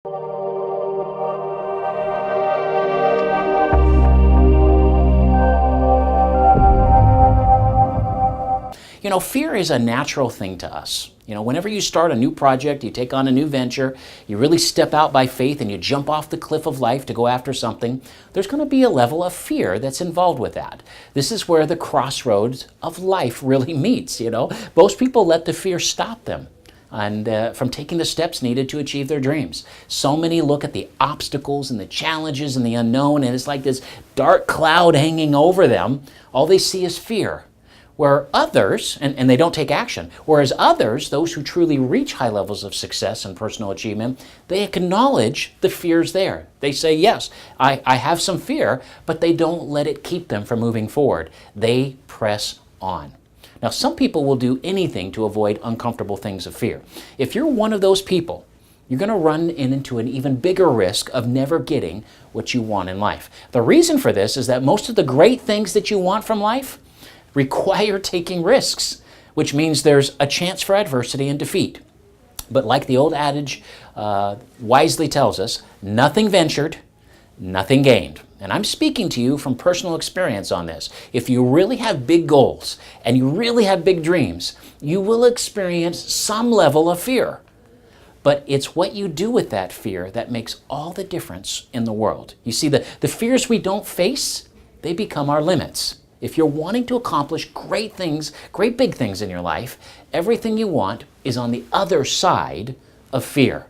You know, fear is a natural thing to us. You know, whenever you start a new project, you take on a new venture, you really step out by faith and you jump off the cliff of life to go after something, there's going to be a level of fear that's involved with that. This is where the crossroads of life really meets, you know. Most people let the fear stop them and from taking the steps needed to achieve their dreams. So many look at the obstacles and the challenges and the unknown, and it's like this dark cloud hanging over them. All they see is fear. Where others, and they don't take action, whereas others, those who truly reach high levels of success and personal achievement, they acknowledge the fears there. They say, yes, I have some fear, but they don't let it keep them from moving forward. They press on. Now, some people will do anything to avoid uncomfortable things of fear. If you're one of those people, you're going to run into an even bigger risk of never getting what you want in life. The reason for this is that most of the great things that you want from life require taking risks, which means there's a chance for adversity and defeat. But like the old adage wisely tells us, nothing ventured, nothing gained. And I'm speaking to you from personal experience on this. If you really have big goals and you really have big dreams, you will experience some level of fear. But it's what you do with that fear that makes all the difference in the world. You see, the fears we don't face, they become our limits. If you're wanting to accomplish great things, great big things in your life, everything you want is on the other side of fear.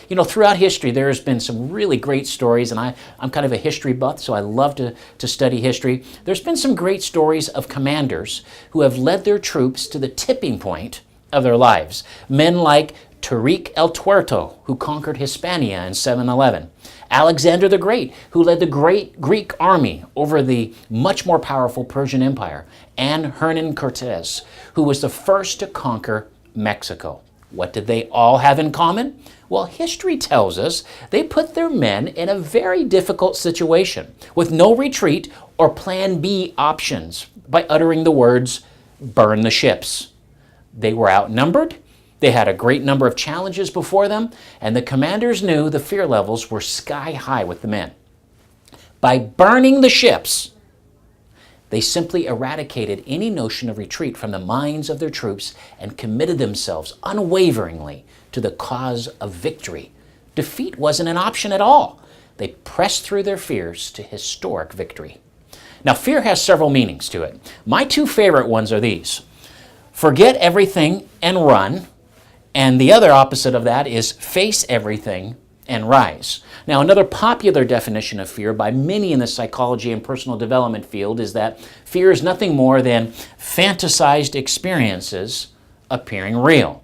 You know, throughout history, there has been some really great stories, and I'm kind of a history buff, so I love to study history. There's been some great stories of commanders who have led their troops to the tipping point of their lives. Men like Tariq el Tuerto, who conquered Hispania in 711. Alexander the Great, who led the great Greek army over the much more powerful Persian Empire. And Hernan Cortez, who was the first to conquer Mexico. What did they all have in common? Well, history tells us they put their men in a very difficult situation with no retreat or plan B options by uttering the words, "burn the ships." They were outnumbered. They had a great number of challenges before them, and the commanders knew the fear levels were sky high with the men. By burning the ships, they simply eradicated any notion of retreat from the minds of their troops and committed themselves unwaveringly to the cause of victory. Defeat wasn't an option at all. They pressed through their fears to historic victory. Now, fear has several meanings to it. My two favorite ones are these: forget everything and run. And the other opposite of that is face everything and rise. Now, another popular definition of fear by many in the psychology and personal development field is that fear is nothing more than fantasized experiences appearing real.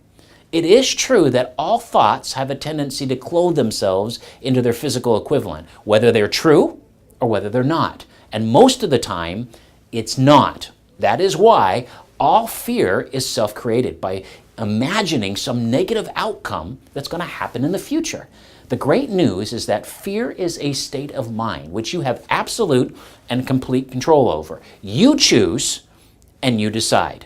It is true that all thoughts have a tendency to clothe themselves into their physical equivalent, whether they're true or whether they're not. And most of the time, it's not. That is why all fear is self-created, by imagining some negative outcome that's going to happen in the future. The great news is that fear is a state of mind which you have absolute and complete control over. You choose and you decide.